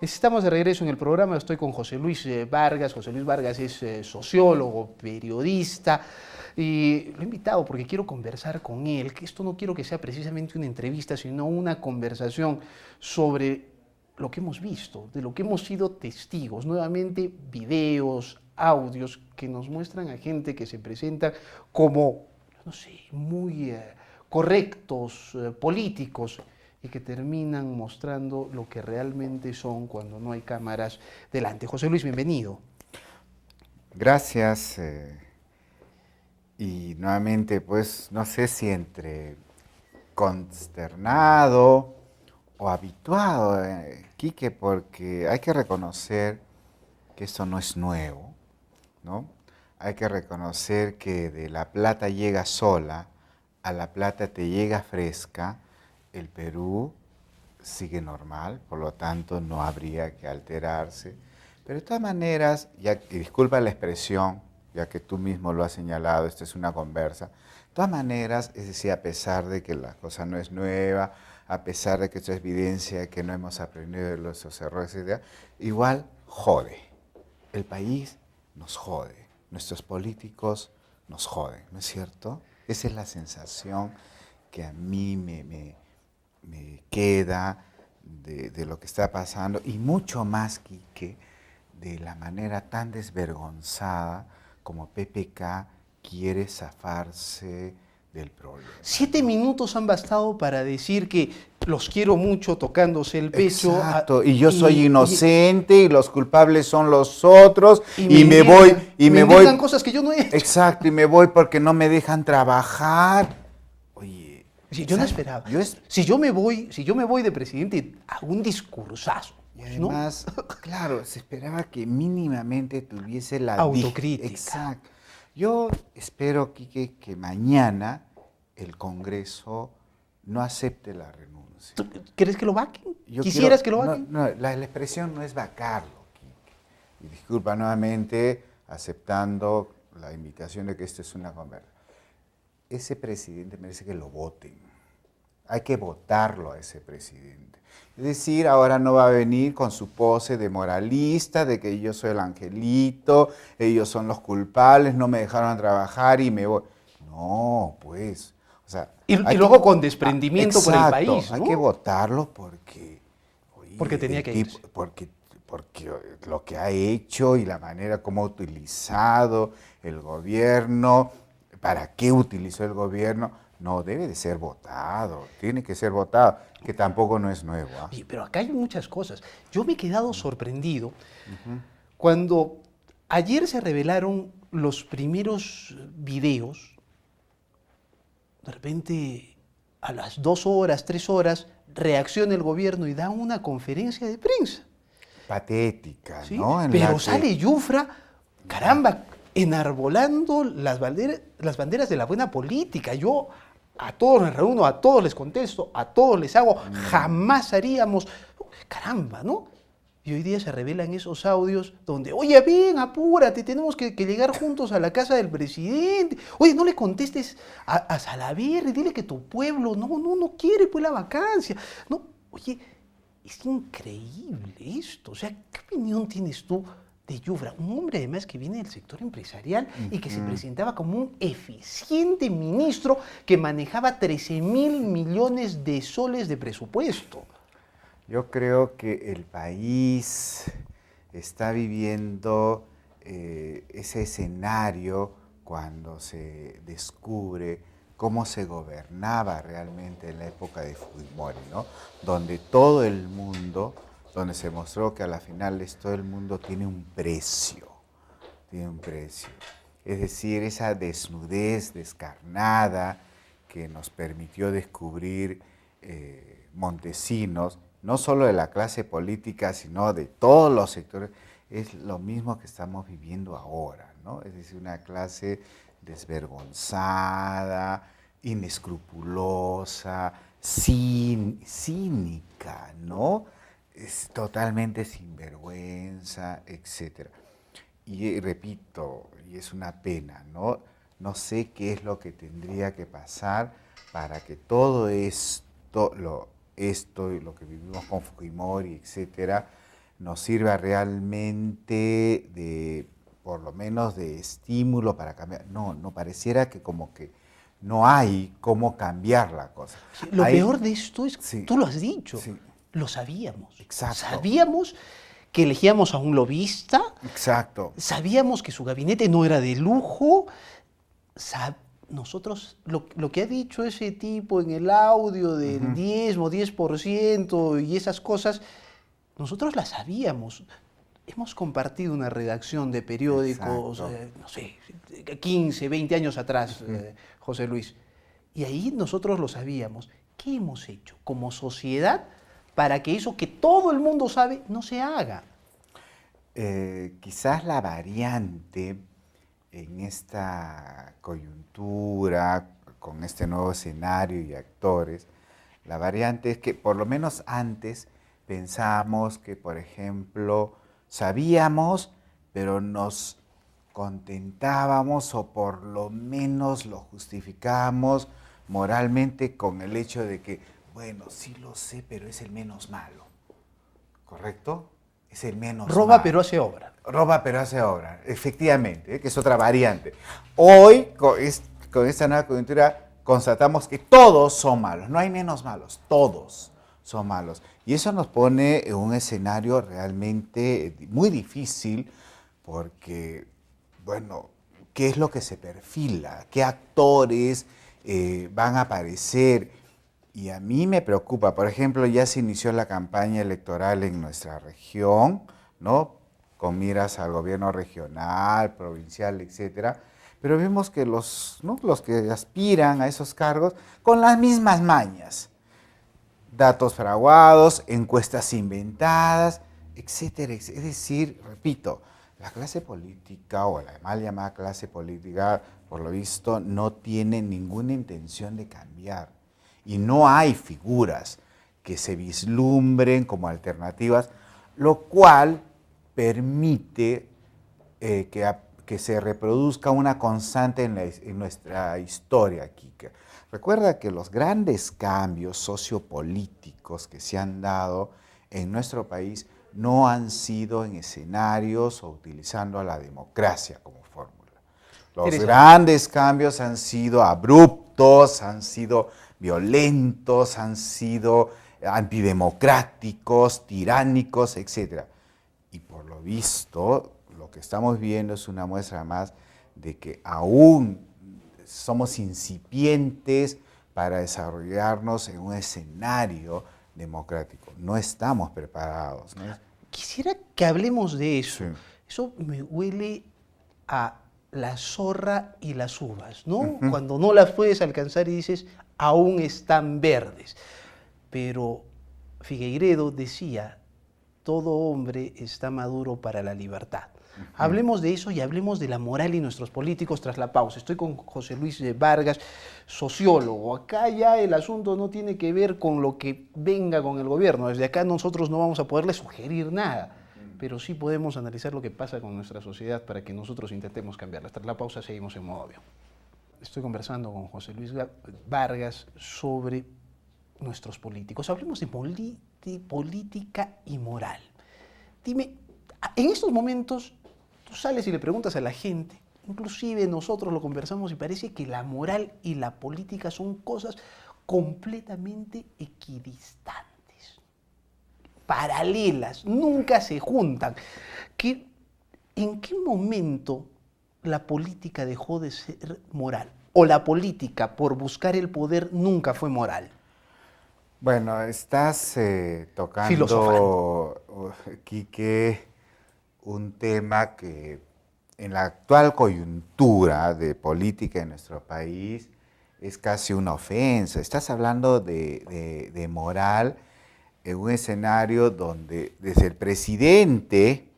Estamos de regreso en el programa, estoy con José Luis Vargas. José Luis Vargas es sociólogo, periodista, y lo he invitado porque quiero conversar con él, que esto no quiero que sea precisamente una entrevista, sino una conversación sobre lo que hemos visto, de lo que hemos sido testigos, nuevamente videos, audios que nos muestran a gente que se presenta como, no sé, muy correctos, políticos, y que terminan mostrando lo que realmente son cuando no hay cámaras delante. José Luis, bienvenido. Gracias. Y nuevamente, pues, no sé si entre consternado o habituado, Quique, porque hay que reconocer que esto no es nuevo, ¿no? Hay que reconocer que de la plata llega sola, a la plata te llega fresca, el Perú sigue normal, por lo tanto no habría que alterarse. Pero de todas maneras, y disculpa la expresión, ya que tú mismo lo has señalado, esta es una conversa, de todas maneras, es decir, a pesar de que la cosa no es nueva, a pesar de que esto es evidencia que no hemos aprendido de nuestros errores, etc., igual jode. El país nos jode, nuestros políticos nos joden, ¿no es cierto? Esa es la sensación que a mí me queda de lo que está pasando, y mucho más, Quique, de la manera tan desvergonzada como PPK quiere zafarse del problema, 7 ¿no? minutos han bastado para decir que los quiero mucho tocándose el pecho Exacto, y yo soy y inocente y los culpables son los otros me indignan, y me me indignan voy, cosas que yo no he hecho. exacto, y me voy porque no me dejan trabajar. Oye, Si yo no ¿sabes? esperaba, si yo me voy de presidente, hago un discursazo, Y pues, ¿no? además, claro, se esperaba que mínimamente tuviese Autocrítica. Exacto. Yo espero, Quique, que mañana el Congreso no acepte la renuncia. ¿Tú crees que lo vaquen? Yo quiero, ¿Quisieras que lo no, vaquen? no, la expresión no es vacarlo, Quique. Y disculpa nuevamente, aceptando la invitación de que esto es una conversa. Ese presidente merece que lo voten. Hay que votarlo a ese presidente. Es decir, ahora no va a venir con su pose de moralista, de que yo soy el angelito, ellos son los culpables, no me dejaron trabajar y me voy. No, pues, o sea, Y luego con desprendimiento por el exacto, país, hay que ¿no? votarlo porque, Porque oye, tenía el que tipo, irse. porque lo que ha hecho y la manera como ha utilizado el gobierno, para qué utilizó el gobierno, no debe de ser votado, tiene que ser votado, que tampoco no es nuevo. ¿Ah? Oye, pero acá hay muchas cosas. Yo me he quedado sorprendido cuando ayer se revelaron los primeros videos. De repente, a las 2 horas, 3 horas, reacciona el gobierno y da una conferencia de prensa, Patética, ¿sí? ¿no? En Pero la que, sale Yufra, caramba, enarbolando las banderas de la buena política. Yo a todos les reúno, a todos les contesto, a todos les hago, jamás haríamos, caramba, ¿no? Y hoy día se revelan esos audios donde, oye, ven, apúrate, tenemos que llegar juntos a la casa del presidente. Oye, no le contestes a Salaverry, dile que tu pueblo no quiere pues la vacancia. No, oye, es increíble esto. O sea, ¿qué opinión tienes tú de Yufra? Un hombre además que viene del sector empresarial y que se presentaba como un eficiente ministro que manejaba 13.000 millones de soles de presupuesto. yo creo que el país está viviendo ese escenario cuando se descubre cómo se gobernaba realmente en la época de Fujimori, ¿no? Donde todo el mundo, donde se mostró que a la final todo el mundo tiene un precio. Es decir, esa desnudez descarnada que nos permitió descubrir Montesinos, no solo de la clase política, sino de todos los sectores, es lo mismo que estamos viviendo ahora, ¿no? Es decir, una clase desvergonzada, inescrupulosa, cínica, ¿no? Es totalmente sinvergüenza, etcétera. Y repito, y es una pena, ¿no? No sé qué es lo que tendría que pasar para que todo esto y lo que vivimos con Fujimori, etcétera, nos sirva realmente de, por lo menos de estímulo para cambiar. No, no pareciera que como que no hay cómo cambiar la cosa. Sí, lo Hay, peor de esto es, sí, tú lo has dicho, sí, lo sabíamos. exacto, Sabíamos que elegíamos a un lobista, exacto. sabíamos que su gabinete no era de lujo. Nosotros, lo que ha dicho ese tipo en el audio del Ujú, diezmo, 10% y esas cosas, nosotros las sabíamos. Hemos compartido una redacción de periódicos, exacto. no sé, 15, 20 años atrás, Ujú. José Luis. Y ahí nosotros lo sabíamos. ¿Qué hemos hecho como sociedad para que eso que todo el mundo sabe no se haga? Quizás la variante en esta coyuntura, con este nuevo escenario y actores, la variante es que por lo menos antes pensábamos que, por ejemplo, sabíamos, pero nos contentábamos o por lo menos lo justificábamos moralmente con el hecho de que, bueno, sí lo sé, pero es el menos malo, ¿correcto? Es el menos Roba malo. pero hace obra. Roba pero hace obra, efectivamente, que es otra variante. Hoy, con esta nueva coyuntura, constatamos que todos son malos, no hay menos malos, todos son malos. Y eso nos pone en un escenario realmente muy difícil porque, bueno, ¿qué es lo que se perfila? ¿Qué actores van a aparecer? Y a mí me preocupa, por ejemplo, ya se inició la campaña electoral en nuestra región, ¿no? Con miras al gobierno regional, provincial, etcétera. Pero vemos que ¿no? los que aspiran a esos cargos con las mismas mañas, datos fraguados, encuestas inventadas, etcétera, etcétera. Es decir, repito, la clase política o la mal llamada clase política, por lo visto, no tiene ninguna intención de cambiar. Y no hay figuras que se vislumbren como alternativas, lo cual permite que se reproduzca una constante en nuestra historia, Kike. Recuerda que los grandes cambios sociopolíticos que se han dado en nuestro país no han sido en escenarios o utilizando a la democracia como fórmula. Los Interesante. grandes cambios han sido abruptos, han sido violentos, han sido antidemocráticos, tiránicos, etc. Y por lo visto, lo que estamos viendo es una muestra más de que aún somos incipientes para desarrollarnos en un escenario democrático. No estamos preparados, ¿no? Quisiera que hablemos de Sí. eso. Eso me huele a la zorra y las uvas, ¿no? Ujú. Cuando no las puedes alcanzar y dices, aún están verdes. Pero Figueiredo decía, todo hombre está maduro para la libertad. Ujú. Hablemos de eso y hablemos de la moral y nuestros políticos tras la pausa. Estoy con José Luis Vargas, sociólogo. Acá ya el asunto no tiene que ver con lo que venga con el gobierno. Desde acá nosotros no vamos a poderle sugerir nada, pero sí podemos analizar lo que pasa con nuestra sociedad para que nosotros intentemos cambiarla. Tras la pausa seguimos en modo avión. Estoy conversando con José Luis Vargas sobre nuestros políticos. Hablemos de política y moral. Dime, en estos momentos tú sales y le preguntas a la gente, inclusive nosotros lo conversamos y parece que la moral y la política son cosas completamente equidistantes, paralelas, nunca se juntan. ¿En qué momento la política dejó de ser moral? ¿O la política, por buscar el poder, nunca fue moral? Bueno, estás Filosofando. tocando, Quique, un tema que en la actual coyuntura de política en nuestro país es casi una ofensa. Estás hablando de moral en un escenario donde desde el presidente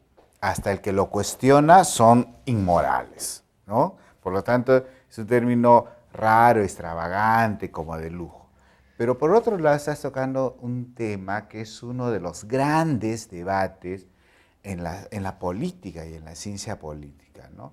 hasta el que lo cuestiona son inmorales, ¿no? Por lo tanto, es un término raro, extravagante, como de lujo. Pero por otro lado, estás tocando un tema que es uno de los grandes debates en la política y en la ciencia política, ¿no?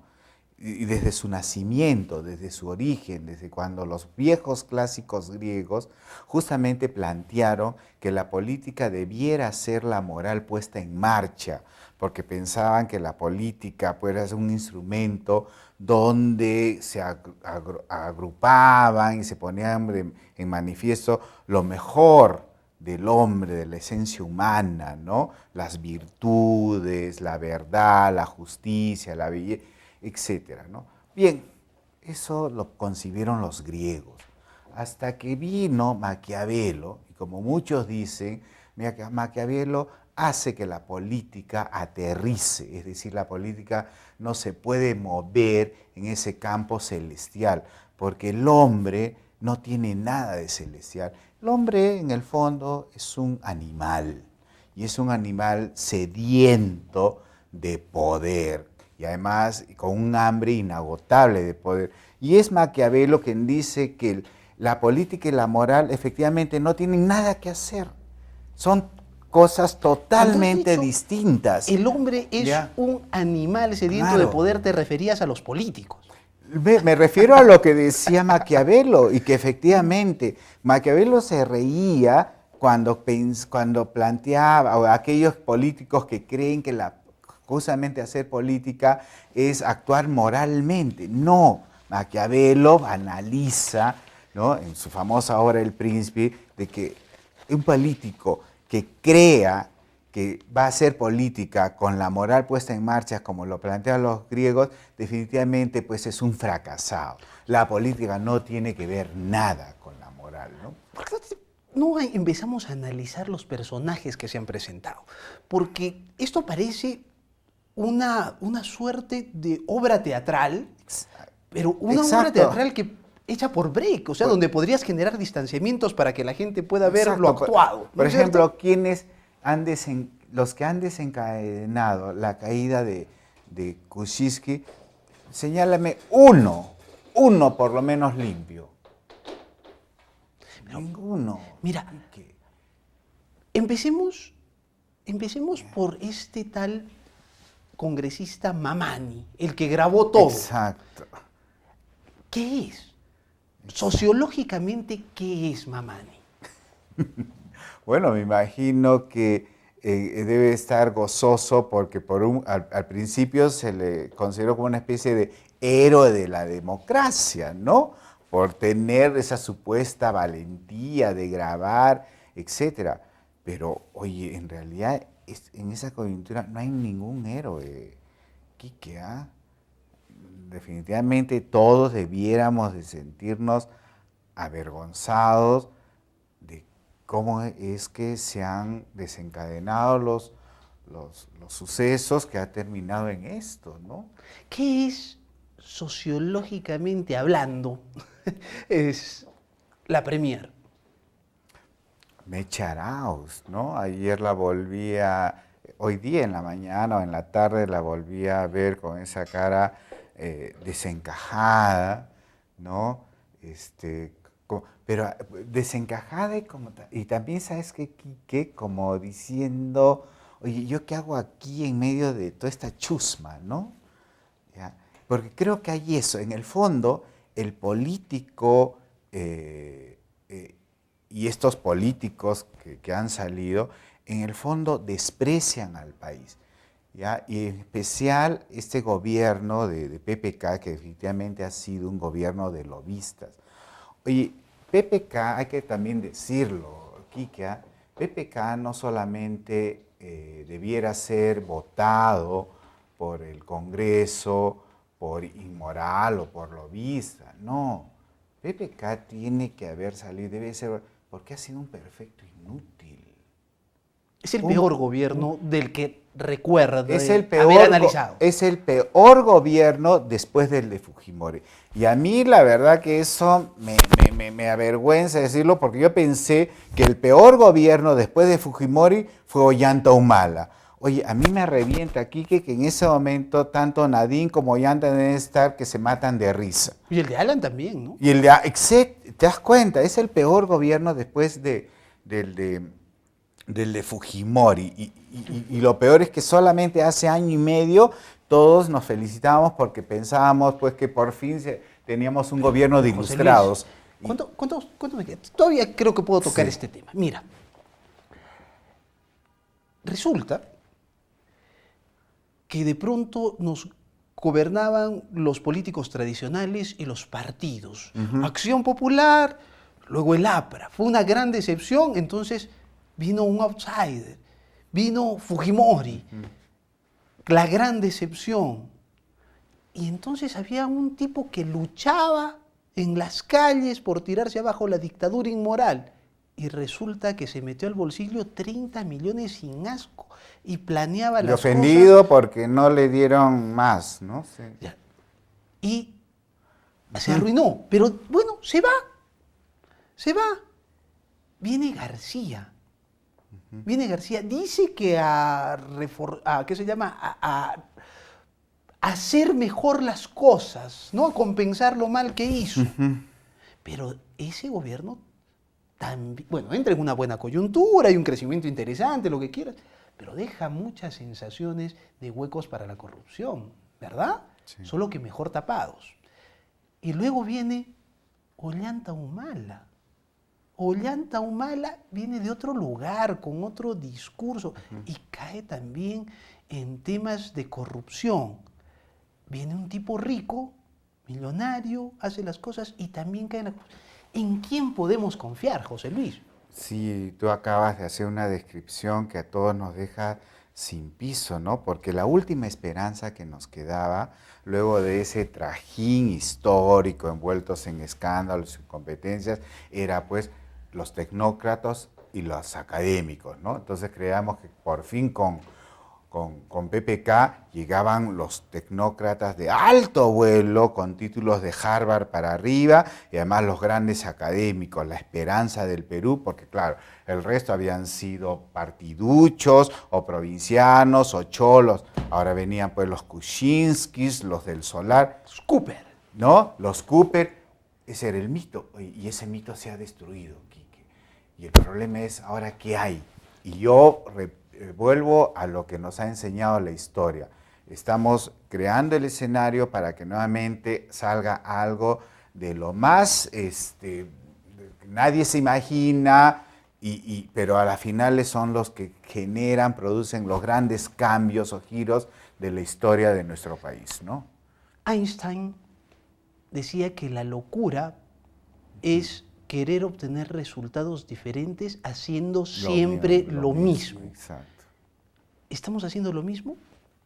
y desde su nacimiento, desde su origen, desde cuando los viejos clásicos griegos justamente plantearon que la política debiera ser la moral puesta en marcha, porque pensaban que la política pues, era un instrumento donde se agrupaban y se ponían en manifiesto lo mejor del hombre, de la esencia humana, ¿no? Las virtudes, la verdad, la justicia, la belleza, etcétera, ¿no? Bien, eso lo concibieron los griegos, hasta que vino Maquiavelo, y como muchos dicen, Maquiavelo hace que la política aterrice, es decir, la política no se puede mover en ese campo celestial, porque el hombre no tiene nada de celestial. El hombre, en el fondo, es un animal, y es un animal sediento de poder, y además con un hambre inagotable de poder. Y es Maquiavelo quien dice que la política y la moral efectivamente no tienen nada que hacer, son cosas totalmente distintas. El hombre es un animal sediento de poder, te referías a los políticos. Me refiero a lo que decía Maquiavelo, y que efectivamente Maquiavelo se reía cuando planteaba, o aquellos políticos que creen que justamente hacer política es actuar moralmente. No, Maquiavelo analiza, ¿no?, en su famosa obra El Príncipe, de que un político que crea que va a hacer política con la moral puesta en marcha, como lo plantean los griegos, definitivamente pues es un fracasado. La política no tiene que ver nada con la moral, ¿no? ¿Por qué no empezamos a analizar los personajes que se han presentado? Porque esto parece una suerte de obra teatral, pero una obra teatral que hecha por break, o sea, donde podrías generar distanciamientos para que la gente pueda ver lo actuado. Por ejemplo, los que han desencadenado la caída de Kuczynski, señálame uno por lo menos limpio. Ninguno. Mira, empecemos por este tal congresista Mamani, el que grabó todo. Exacto. ¿Qué es? Sociológicamente, ¿qué es Mamani? Bueno, me imagino que debe estar gozoso porque al principio se le consideró como una especie de héroe de la democracia, ¿no? Por tener esa supuesta valentía de grabar, etcétera. Pero, oye, en realidad, en esa coyuntura no hay ningún héroe, Quique, ¿ah? Definitivamente todos debiéramos de sentirnos avergonzados de cómo es que se han desencadenado los sucesos que ha terminado en esto, ¿no? ¿Qué es, sociológicamente hablando, es la Premier? Mecha Arauz, ¿no? Ayer hoy día en la mañana o en la tarde la volví a ver con esa cara desencajada, ¿no? Pero desencajada y también, ¿sabes qué, Quique? Como diciendo, oye, ¿yo qué hago aquí en medio de toda esta chusma, ¿no? ¿Ya? Porque creo que hay eso. En el fondo, el político y estos políticos que han salido, en el fondo desprecian al país, ¿ya? Y en especial este gobierno de PPK, que definitivamente ha sido un gobierno de lobistas. Oye, PPK, hay que también decirlo, Quique, PPK no solamente debiera ser votado por el Congreso por inmoral o por lobista, no. PPK tiene que haber salido, debe ser, porque ha sido un perfecto inútil. Es el peor gobierno del que recuerdo haber analizado. Es el peor gobierno después del de Fujimori. Y a mí la verdad que eso me avergüenza decirlo, porque yo pensé que el peor gobierno después de Fujimori fue Ollanta Humala. Oye, a mí me revienta aquí que en ese momento tanto Nadine como Ollanta deben estar que se matan de risa. Y el de Alan también, ¿no? Y el de ¿te das cuenta? Es el peor gobierno después del de Fujimori. Y lo peor es que solamente hace año y medio todos nos felicitábamos porque pensábamos pues que por fin teníamos un gobierno de José ilustrados. Luis, ¿cuánto me queda? Todavía creo que puedo tocar Sí. este tema. Mira, resulta que de pronto nos gobernaban los políticos tradicionales y los partidos. Acción Popular, luego el APRA. Fue una gran decepción, entonces vino un outsider, vino Fujimori, la gran decepción. Y entonces había un tipo que luchaba en las calles por tirarse abajo la dictadura inmoral. Y resulta que se metió al bolsillo 30 millones sin asco y planeaba Y las ofendido cosas. porque no le dieron más, ¿no? Sí. Ya. Y se arruinó. Pero bueno, se va. Se va. Viene García. Viene García. Dice que ¿qué se llama? A hacer mejor las cosas, ¿no? A compensar lo mal que hizo. Pero ese gobierno también, bueno, entra en una buena coyuntura, hay un crecimiento interesante, lo que quieras, pero deja muchas sensaciones de huecos para la corrupción, ¿verdad? Sí. Solo que mejor tapados. Y luego viene Ollanta Humala. Ollanta Humala viene de otro lugar, con otro discurso, y cae también en temas de corrupción. Viene un tipo rico, millonario, hace las cosas y también cae en la corrupción. ¿En quién podemos confiar, José Luis? Sí, tú acabas de hacer una descripción que a todos nos deja sin piso, ¿no? Porque la última esperanza que nos quedaba, luego de ese trajín histórico envueltos en escándalos y competencias, era pues los tecnócratas y los académicos, ¿no? Entonces creíamos que por fin con PPK llegaban los tecnócratas de alto vuelo con títulos de Harvard para arriba y además los grandes académicos, la esperanza del Perú, porque claro, el resto habían sido partiduchos o provincianos o cholos. Ahora venían pues los Kuczynskis, los del Solar, Cooper. ¿no? Los Cooper, ese era el mito y ese mito se ha destruido, Quique. Y el problema es ahora qué hay. Y yo vuelvo a lo que nos ha enseñado la historia. Estamos creando el escenario para que nuevamente salga algo de lo más, nadie se imagina, pero a las finales son los que generan, producen los grandes cambios o giros de la historia de nuestro país, ¿no? Einstein decía que la locura es querer obtener resultados diferentes haciendo siempre lo mismo. Exacto. ¿Estamos haciendo lo mismo?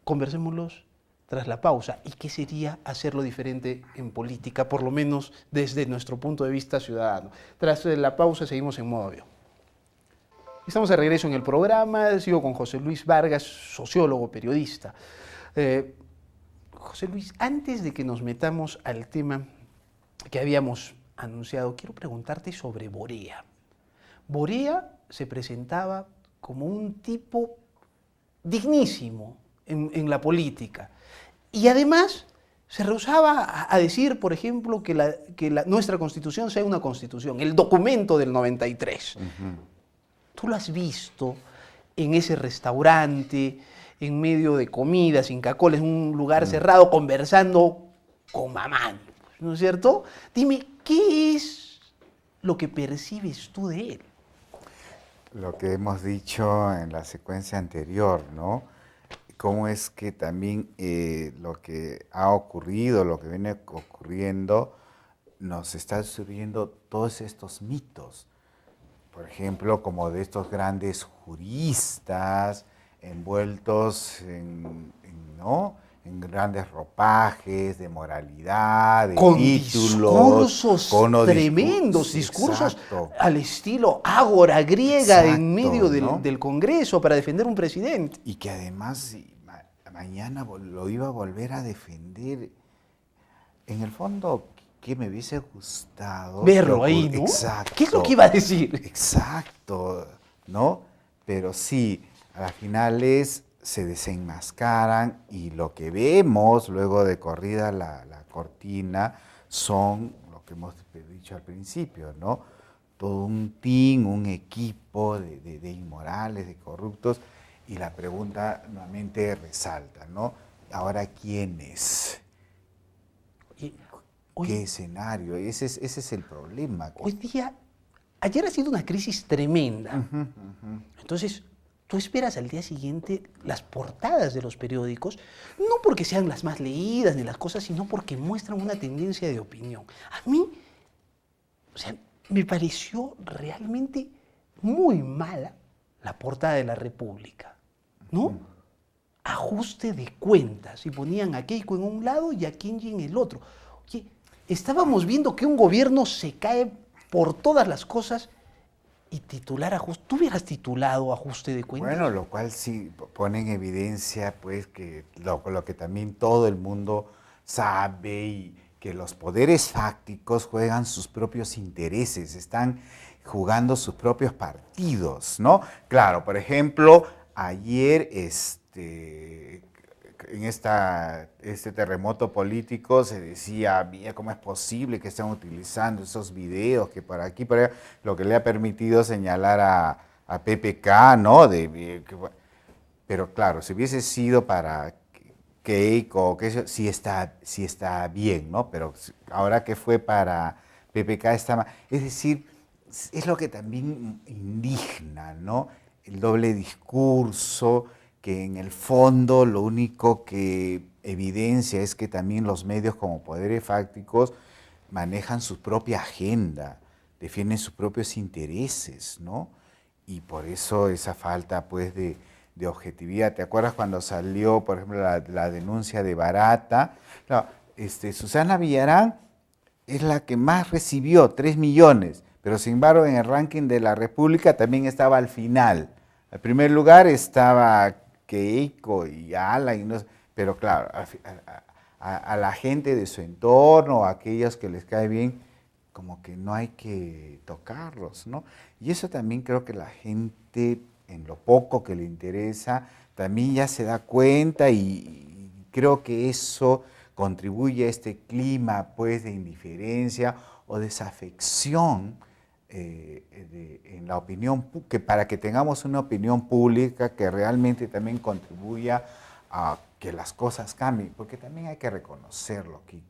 Conversémoslos tras la pausa. ¿Y qué sería hacerlo diferente en política, por lo menos desde nuestro punto de vista ciudadano? Tras la pausa seguimos en modo avión. Estamos de regreso en el programa. Sigo con José Luis Vargas, sociólogo, periodista. José Luis, antes de que nos metamos al tema que habíamos anunciado, quiero preguntarte sobre Borea. Borea se presentaba como un tipo dignísimo en la política y además se rehusaba a decir, por ejemplo, que nuestra Constitución sea una Constitución, el documento del 93. Tú lo has visto en ese restaurante, en medio de comidas, Inca Kola, en un lugar cerrado, conversando con Mamani, ¿no es cierto? Dime, ¿qué es lo que percibes tú de él? Lo que hemos dicho en la secuencia anterior, ¿no? Cómo es que también lo que ha ocurrido, lo que viene ocurriendo, nos está surgiendo todos estos mitos. Por ejemplo, como de estos grandes juristas envueltos ¿no? en grandes ropajes de moralidad, de con títulos, discursos tremendos, discursos exacto, al estilo ágora griega exacto, en medio ¿no? del Congreso para defender un presidente. Y que además mañana lo iba a volver a defender. En el fondo, ¿qué me hubiese gustado? Verlo ahí, ¿no? Exacto. ¿Qué es lo que iba a decir? Exacto, ¿no? Pero sí, a las finales se desenmascaran y lo que vemos luego de corrida la cortina son lo que hemos dicho al principio, ¿no? Todo un team, un equipo de inmorales, de corruptos, y la pregunta nuevamente resalta, ¿no? ahora quién es, Oye, qué escenario, ese es el problema. hoy día, ayer ha sido una crisis tremenda. Ujú, ujú. Entonces, tú esperas al día siguiente las portadas de los periódicos, no porque sean las más leídas ni las cosas, sino porque muestran una tendencia de opinión. A mí, o sea, me pareció realmente muy mala la portada de la República, ¿no? Ajuste de cuentas, y ponían a Keiko en un lado y a Kenji en el otro. Oye, estábamos viendo que un gobierno se cae por todas las cosas y titular ajuste. ¿Tú hubieras titulado ajuste de cuentas? Bueno, lo cual sí pone en evidencia, pues, que lo que también todo el mundo sabe y que los poderes fácticos juegan sus propios intereses, están jugando sus propios partidos, ¿no? Claro, por ejemplo, ayer, en este terremoto político se decía, mira, ¿cómo es posible que estén utilizando esos videos que por aquí, por allá, lo que le ha permitido señalar a PPK, ¿no? Pero claro, si hubiese sido para Keiko, sí está bien, ¿no? Pero ahora que fue para PPK está mal. Es decir, es lo que también indigna, ¿no? El doble discurso, que en el fondo lo único que evidencia es que también los medios como poderes fácticos manejan su propia agenda, defienden sus propios intereses, ¿no? Y por eso esa falta, pues, de objetividad. ¿Te acuerdas cuando salió, por ejemplo, la denuncia de Barata? Claro, Susana Villarán es la que más recibió, 3 millones, pero sin embargo en el ranking de la República también estaba al final. En primer lugar estaba Keiko y Ala, pero claro, a la gente de su entorno, a aquellos que les cae bien, como que no hay que tocarlos, ¿no? Y eso también creo que la gente, en lo poco que le interesa, también ya se da cuenta y creo que eso contribuye a este clima, pues, de indiferencia o desafección en la opinión, que para que tengamos una opinión pública que realmente también contribuya a que las cosas cambien, porque también hay que reconocerlo, que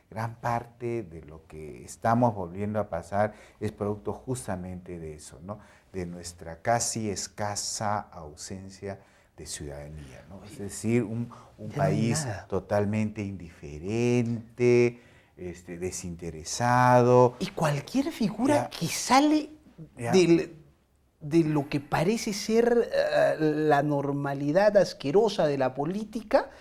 gran parte de lo que estamos volviendo a pasar es producto justamente de eso, ¿no? De nuestra casi escasa ausencia de ciudadanía, ¿no? Es decir, un país totalmente indiferente, desinteresado. Y cualquier figura que sale de lo que parece ser la normalidad asquerosa de la política,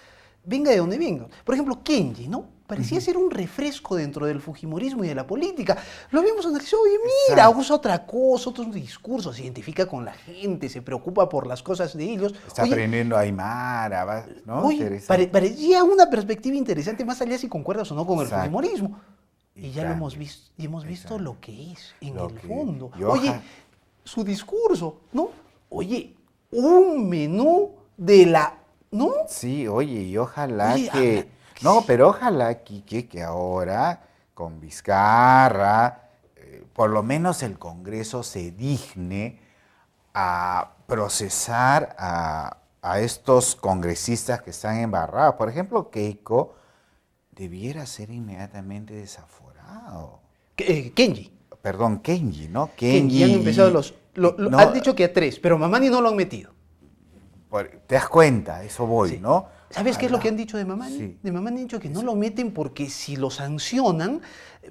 venga de donde venga. Por ejemplo, Kenji, ¿no? Parecía ser un refresco dentro del fujimorismo y de la política. Lo habíamos analizado, oye, mira, usa otra cosa, otros discursos, se identifica con la gente, se preocupa por las cosas de ellos. Está aprendiendo Aymara, ¿no? Oye, parecía una perspectiva interesante, más allá si concuerdas o no con el fujimorismo. Y ya lo hemos visto, y hemos visto lo que es en el fondo. Oye, su discurso, ¿no? Oye, un menú de la, ¿no? Sí, oye, y ojalá pero ojalá, Quique, que ahora con Vizcarra, por lo menos el Congreso se digne a procesar a estos congresistas que están embarrados. Por ejemplo, Keiko debiera ser inmediatamente desaforado. Kenji. Perdón, Kenji, ¿no? Kenji han empezado han dicho que a 3, pero Mamani no lo han metido. Te das cuenta, eso voy, ¿no? ¿Sabes qué es lo que han dicho de Mamani? Sí. De Mamani han dicho que no lo meten porque si lo sancionan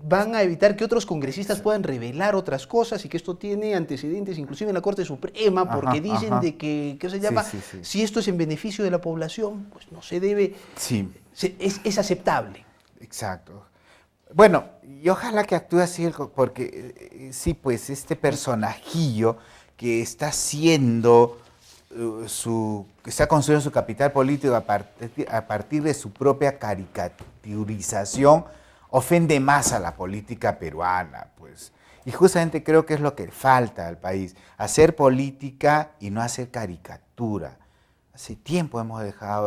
van a evitar que otros congresistas puedan revelar otras cosas y que esto tiene antecedentes inclusive en la Corte Suprema porque dicen de que, ¿qué se llama? Si esto es en beneficio de la población, pues no se debe, es aceptable. Exacto. Bueno, y ojalá que actúe así, porque sí, pues este personajillo que está haciendo que está construyendo su capital político a partir de su propia caricaturización, ofende más a la política peruana, pues. Y justamente creo que es lo que falta al país, hacer política y no hacer caricatura. Hace tiempo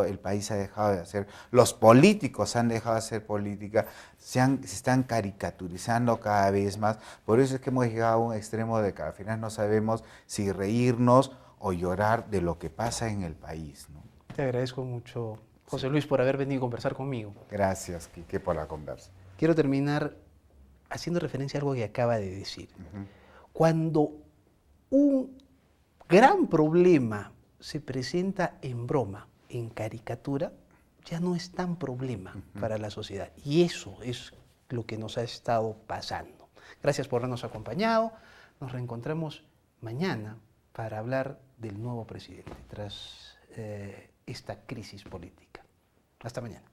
el país ha dejado de hacer, los políticos han dejado de hacer política, se están caricaturizando cada vez más. Por eso es que hemos llegado a un extremo de que al final no sabemos si reírnos o llorar de lo que pasa en el país, ¿no? Te agradezco mucho, José Luis, por haber venido a conversar conmigo. Gracias, Quique, por la conversa. Quiero terminar haciendo referencia a algo que acaba de decir. Cuando un gran problema se presenta en broma, en caricatura, ya no es tan problema para la sociedad. Y eso es lo que nos ha estado pasando. Gracias por habernos acompañado. Nos reencontramos mañana para hablar del nuevo presidente tras esta crisis política. Hasta mañana.